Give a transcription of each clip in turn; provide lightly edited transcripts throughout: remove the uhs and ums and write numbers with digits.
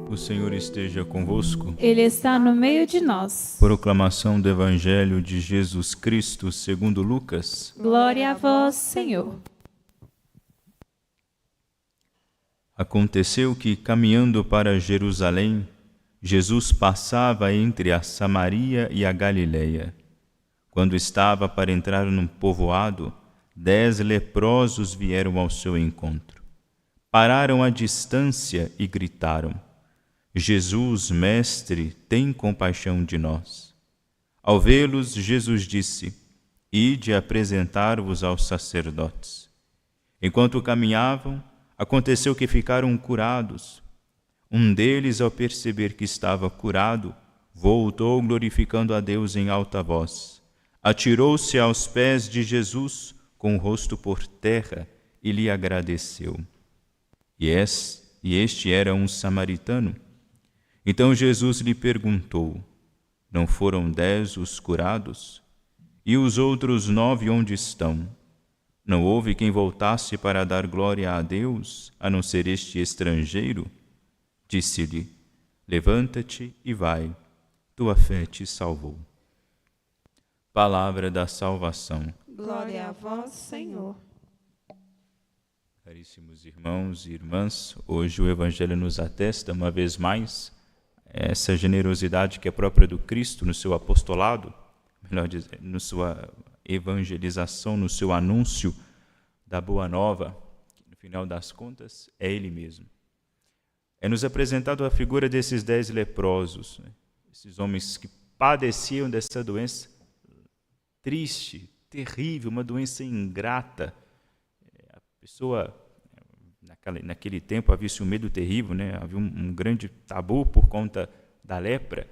O Senhor esteja convosco. Ele está no meio de nós. Proclamação do Evangelho de Jesus Cristo segundo Lucas. Glória a vós, Senhor. Aconteceu que, caminhando para Jerusalém, Jesus passava entre a Samaria e a Galileia. Quando estava para entrar num povoado, 10 leprosos vieram ao seu encontro. Pararam à distância e gritaram: Jesus, Mestre, tem compaixão de nós. Ao vê-los, Jesus disse: Ide apresentar-vos aos sacerdotes. Enquanto caminhavam, aconteceu que ficaram curados. Um deles, ao perceber que estava curado, voltou glorificando a Deus em alta voz. Atirou-se aos pés de Jesus, com o rosto por terra, e lhe agradeceu. E este era um samaritano. Então Jesus lhe perguntou: Não foram 10 os curados? E os outros 9 onde estão? Não houve quem voltasse para dar glória a Deus, a não ser este estrangeiro? Disse-lhe: Levanta-te e vai, tua fé te salvou. Palavra da salvação. Glória a vós, Senhor. Caríssimos irmãos e irmãs, hoje o Evangelho nos atesta uma vez mais essa generosidade que é própria do Cristo no seu apostolado, melhor dizer, na sua evangelização, no seu anúncio da Boa Nova, que no final das contas é Ele mesmo. É nos apresentado a figura desses 10 leprosos, esses homens que padeciam dessa doença triste, terrível, uma doença ingrata. A pessoa, naquele tempo, havia-se um medo terrível, havia um grande tabu por conta da lepra.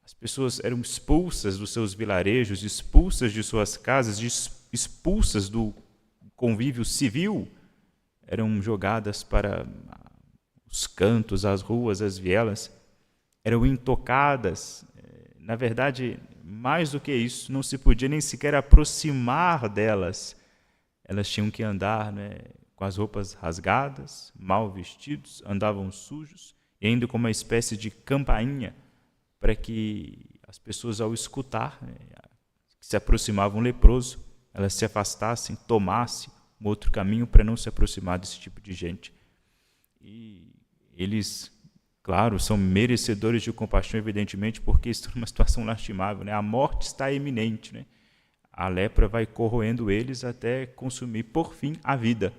As pessoas eram expulsas dos seus vilarejos, expulsas de suas casas, expulsas do convívio civil, eram jogadas para os cantos, as ruas, as vielas, eram intocadas. Na verdade, mais do que isso, não se podia nem sequer aproximar delas. Elas tinham que andar com as roupas rasgadas, mal vestidos, andavam sujos, e ainda com uma espécie de campainha, para que as pessoas, ao escutar que se aproximava um leproso, elas se afastassem, tomassem um outro caminho para não se aproximar desse tipo de gente. E eles, claro, são merecedores de compaixão, evidentemente, porque estão numa situação lastimável. A morte está iminente. A lepra vai corroendo eles até consumir, por fim, a vida.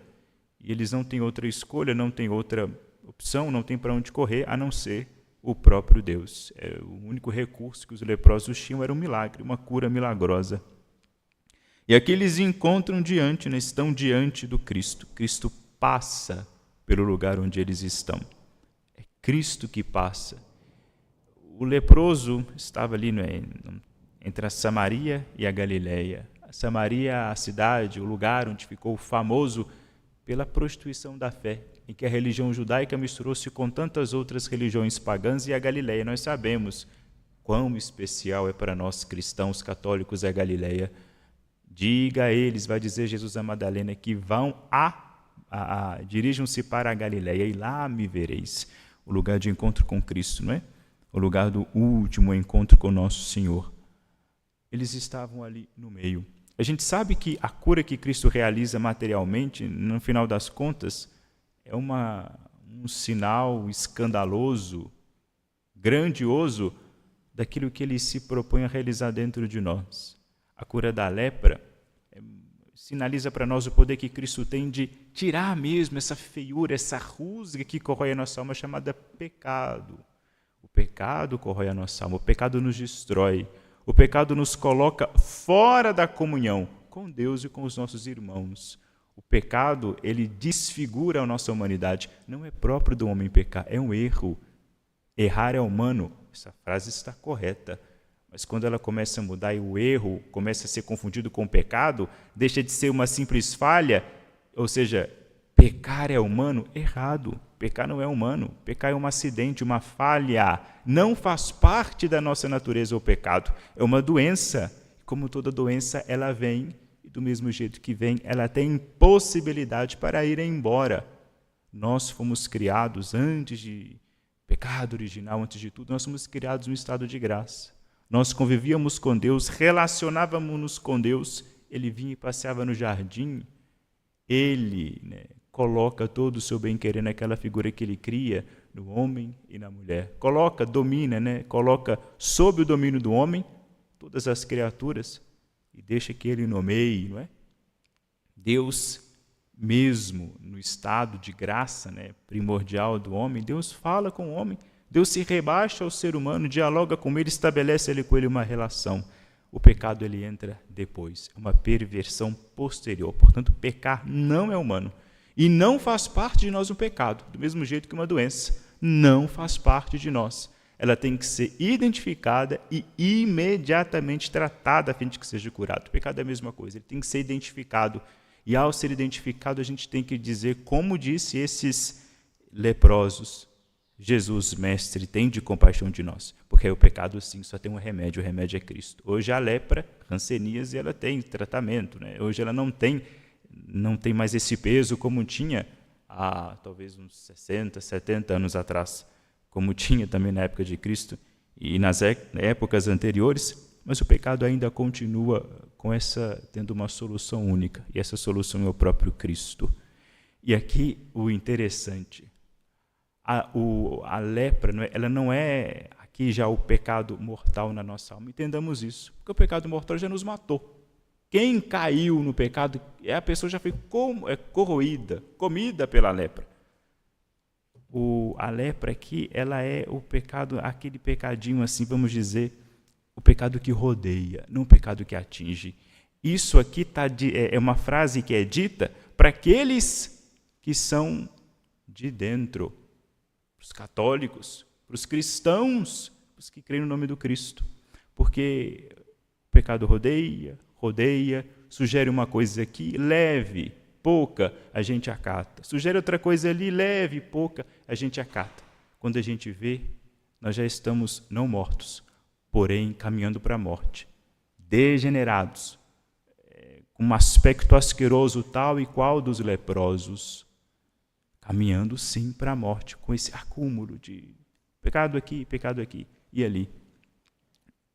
E eles não têm outra escolha, não têm outra opção, não têm para onde correr, a não ser o próprio Deus. O único recurso que os leprosos tinham era um milagre, uma cura milagrosa. E aqui eles encontram estão diante do Cristo. Cristo passa pelo lugar onde eles estão. É Cristo que passa. O leproso estava ali entre a Samaria e a Galileia. A Samaria, a cidade, o lugar onde ficou famoso pela prostituição da fé, em que a religião judaica misturou-se com tantas outras religiões pagãs, e a Galileia. Nós sabemos quão especial é para nós cristãos católicos a Galileia. Diga a eles, vai dizer Jesus a Madalena, que vão dirijam-se para a Galileia e lá me vereis. O lugar de encontro com Cristo, não é? O lugar do último encontro com nosso Senhor. Eles estavam ali no meio. A gente sabe que a cura que Cristo realiza materialmente, no final das contas, é um sinal escandaloso, grandioso, daquilo que Ele se propõe a realizar dentro de nós. A cura da lepra sinaliza para nós o poder que Cristo tem de tirar mesmo essa feiura, essa rusga que corrói a nossa alma, chamada pecado. O pecado corrói a nossa alma, o pecado nos destrói. O pecado nos coloca fora da comunhão com Deus e com os nossos irmãos. O pecado, ele desfigura a nossa humanidade. Não é próprio do homem pecar, é um erro. Errar é humano. Essa frase está correta. Mas quando ela começa a mudar e o erro começa a ser confundido com o pecado, deixa de ser uma simples falha, ou seja, pecar é humano? Errado. Pecar não é humano. Pecar é um acidente, uma falha. Não faz parte da nossa natureza o pecado. É uma doença. Como toda doença, ela vem, e do mesmo jeito que vem, ela tem impossibilidade para ir embora. Nós fomos criados antes de pecado original, antes de tudo, nós somos criados no estado de graça. Nós convivíamos com Deus, relacionávamos-nos com Deus. Ele vinha e passeava no jardim. Ele coloca todo o seu bem-querer naquela figura que ele cria, no homem e na mulher. Domina, coloca sob o domínio do homem todas as criaturas e deixa que ele nomeie, não é? Deus, mesmo no estado de graça, primordial do homem, Deus fala com o homem, Deus se rebaixa ao ser humano, dialoga com ele, estabelece com ele uma relação. O pecado ele entra depois, é uma perversão posterior. Portanto, pecar não é humano. E não faz parte de nós o pecado, do mesmo jeito que uma doença não faz parte de nós. Ela tem que ser identificada e imediatamente tratada a fim de que seja curado. O pecado é a mesma coisa, ele tem que ser identificado. E ao ser identificado, a gente tem que dizer, como disse esses leprosos, Jesus, mestre, tem de compaixão de nós. Porque o pecado, sim, só tem um remédio, o remédio é Cristo. Hoje a lepra, hanseníase, ela tem tratamento. Hoje ela não tem mais esse peso como tinha há talvez uns 60, 70 anos atrás, como tinha também na época de Cristo e nas épocas anteriores, mas o pecado ainda continua tendo uma solução única, e essa solução é o próprio Cristo. E aqui o interessante, a lepra, ela não é aqui já o pecado mortal na nossa alma, entendamos isso, porque o pecado mortal já nos matou. Quem caiu no pecado, a pessoa já foi corroída, comida pela lepra. A lepra aqui, ela é o pecado, aquele pecadinho assim, vamos dizer, o pecado que rodeia, não o pecado que atinge. Isso aqui é uma frase que é dita para aqueles que são de dentro, para os católicos, para os cristãos, para os que creem no nome do Cristo. Porque o pecado rodeia, sugere uma coisa aqui, leve, pouca, a gente acata. Sugere outra coisa ali, leve, pouca, a gente acata. Quando a gente vê, nós já estamos não mortos, porém caminhando para a morte. Degenerados, com um aspecto asqueroso tal e qual dos leprosos, caminhando sim para a morte, com esse acúmulo de pecado aqui e ali.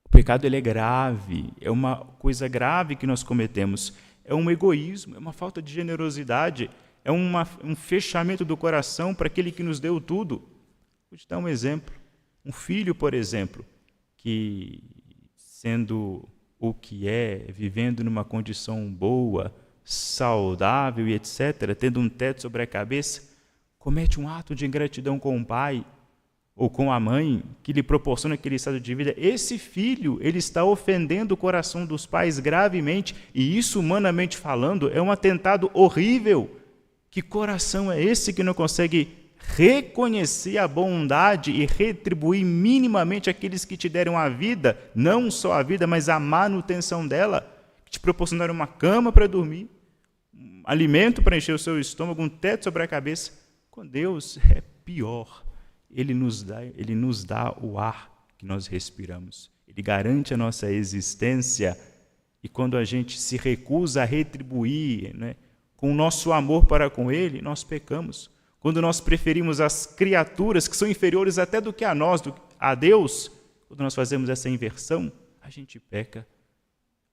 O pecado ele é grave, é uma coisa grave que nós cometemos, é um egoísmo, é uma falta de generosidade, é um fechamento do coração para aquele que nos deu tudo. Vou te dar um exemplo. Um filho, por exemplo, que sendo o que é, vivendo numa condição boa, saudável e etc., tendo um teto sobre a cabeça, comete um ato de ingratidão com o pai ou com a mãe, que lhe proporciona aquele estado de vida, esse filho ele está ofendendo o coração dos pais gravemente, e isso, humanamente falando, é um atentado horrível. Que coração é esse que não consegue reconhecer a bondade e retribuir minimamente aqueles que te deram a vida, não só a vida, mas a manutenção dela, que te proporcionaram uma cama para dormir, um alimento para encher o seu estômago, um teto sobre a cabeça? Com Deus é pior. Ele nos dá o ar que nós respiramos. Ele garante a nossa existência. E quando a gente se recusa a retribuir, com o nosso amor para com Ele, nós pecamos. Quando nós preferimos as criaturas que são inferiores até do que a nós, a Deus, quando nós fazemos essa inversão, a gente peca.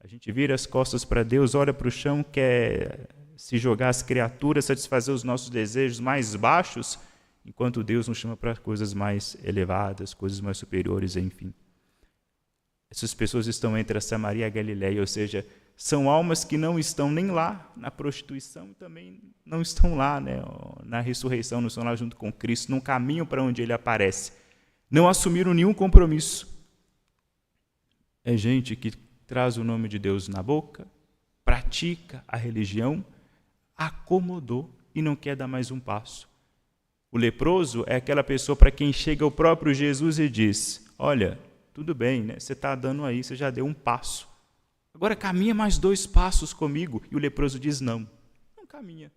A gente vira as costas para Deus, olha para o chão, quer se jogar as criaturas, satisfazer os nossos desejos mais baixos, enquanto Deus nos chama para coisas mais elevadas, coisas mais superiores, enfim. Essas pessoas estão entre a Samaria e a Galileia, ou seja, são almas que não estão nem lá na prostituição e também não estão lá na ressurreição, não estão lá junto com Cristo, não caminham para onde Ele aparece. Não assumiram nenhum compromisso. É gente que traz o nome de Deus na boca, pratica a religião, acomodou e não quer dar mais um passo. O leproso é aquela pessoa para quem chega o próprio Jesus e diz, olha, tudo bem, você está dando aí, você já deu um passo. Agora caminha mais 2 passos comigo. E o leproso diz, não caminha.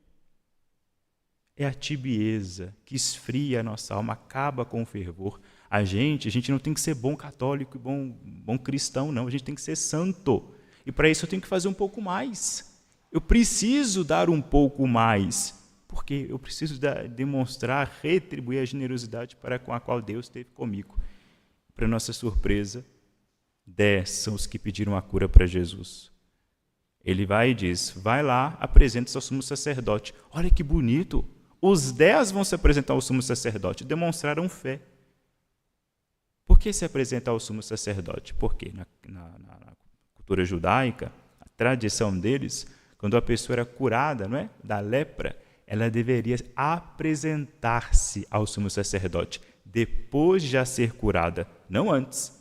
É a tibieza que esfria a nossa alma, acaba com o fervor. A gente não tem que ser bom católico e bom cristão, não. A gente tem que ser santo. E para isso eu tenho que fazer um pouco mais. Eu preciso dar um pouco mais. Porque eu preciso demonstrar, retribuir a generosidade para com a qual Deus teve comigo. Para nossa surpresa, 10 são os que pediram a cura para Jesus. Ele vai e diz, vai lá, apresenta-se ao sumo sacerdote. Olha que bonito, os 10 vão se apresentar ao sumo sacerdote, demonstraram fé. Por que se apresentar ao sumo sacerdote? Porque na cultura judaica, a tradição deles, quando a pessoa era curada, não é, da lepra, ela deveria apresentar-se ao sumo sacerdote, depois de já ser curada, não antes.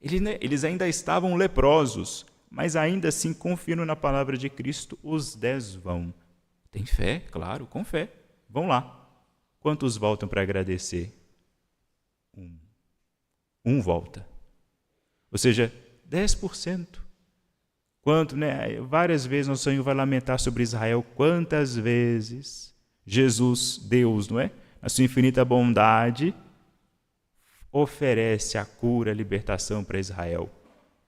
Eles ainda estavam leprosos, mas ainda assim, confiando na palavra de Cristo, os 10 vão. Tem fé? Claro, com fé. Vão lá. Quantos voltam para agradecer? Um volta. Ou seja, 10%. Quanto, né? Várias vezes o Senhor vai lamentar sobre Israel, quantas vezes Jesus, Deus, não é? A sua infinita bondade, oferece a cura, a libertação para Israel.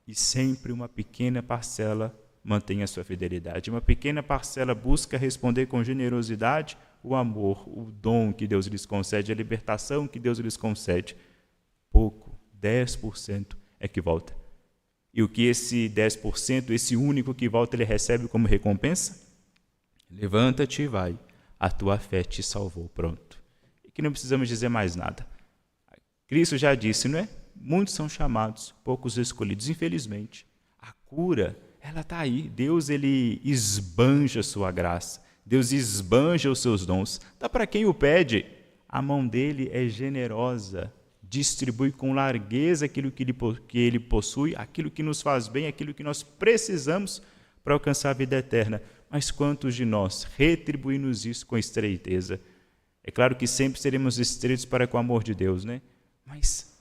E sempre uma pequena parcela mantém a sua fidelidade. Uma pequena parcela busca responder com generosidade o amor, o dom que Deus lhes concede, a libertação que Deus lhes concede. Pouco, 10% é que volta. E o que esse 10%, esse único que volta, ele recebe como recompensa? Levanta-te e vai, a tua fé te salvou. Pronto. E que não precisamos dizer mais nada. Cristo já disse, não é? Muitos são chamados, poucos escolhidos. Infelizmente, a cura, ela está aí. Deus, ele esbanja a sua graça. Deus esbanja os seus dons. Dá para quem o pede. A mão dele é generosa. Distribui com largueza aquilo que ele possui, aquilo que nos faz bem, aquilo que nós precisamos para alcançar a vida eterna. Mas quantos de nós retribuímos isso com estreiteza? É claro que sempre seremos estreitos para com o amor de Deus, né? Mas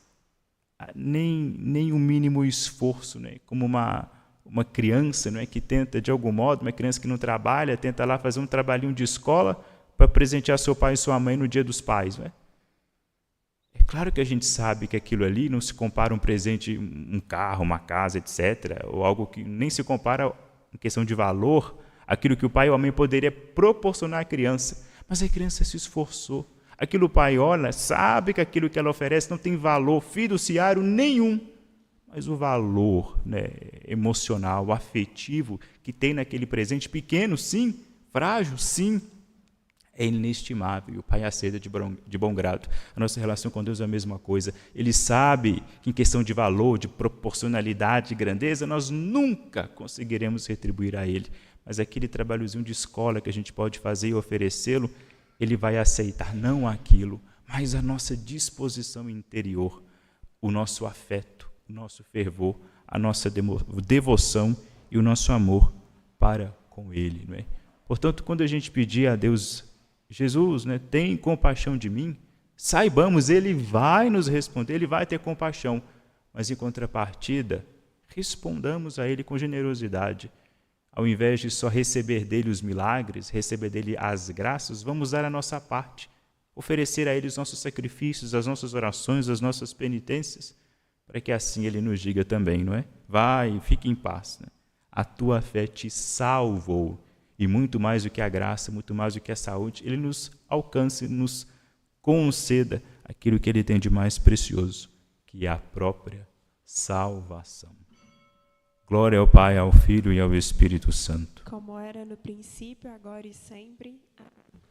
nem o mínimo esforço, né? Como uma criança, não é, que tenta, de algum modo, uma criança que não trabalha, tenta lá fazer um trabalhinho de escola para presentear seu pai e sua mãe no Dia dos Pais, não é? É claro que a gente sabe que aquilo ali não se compara a um presente, um carro, uma casa, etc., ou algo que nem se compara em questão de valor, aquilo que o pai ou a mãe poderia proporcionar à criança. Mas a criança se esforçou. Aquilo o pai olha, sabe que aquilo que ela oferece não tem valor fiduciário nenhum, mas o valor, né, emocional, afetivo que tem naquele presente, pequeno, sim, frágil, sim, é inestimável. O pai aceita de bom grado. A nossa relação com Deus é a mesma coisa. Ele sabe que em questão de valor, de proporcionalidade, de grandeza, nós nunca conseguiremos retribuir a Ele. Mas aquele trabalhozinho de escola que a gente pode fazer e oferecê-lo, Ele vai aceitar não aquilo, mas a nossa disposição interior, o nosso afeto, o nosso fervor, a nossa devoção e o nosso amor para com Ele, não é? Portanto, quando a gente pedir a Deus, Jesus, né, tem compaixão de mim, saibamos, Ele vai nos responder, Ele vai ter compaixão, mas em contrapartida, respondamos a Ele com generosidade. Ao invés de só receber dele os milagres, receber dele as graças, vamos dar a nossa parte, oferecer a Ele os nossos sacrifícios, as nossas orações, as nossas penitências, para que assim Ele nos diga também, não é? Vai, fique em paz, né? A tua fé te salvou. E muito mais do que a graça, muito mais do que a saúde, Ele nos alcance, nos conceda aquilo que Ele tem de mais precioso, que é a própria salvação. Glória ao Pai, ao Filho e ao Espírito Santo. Como era no princípio, agora e sempre. Amém.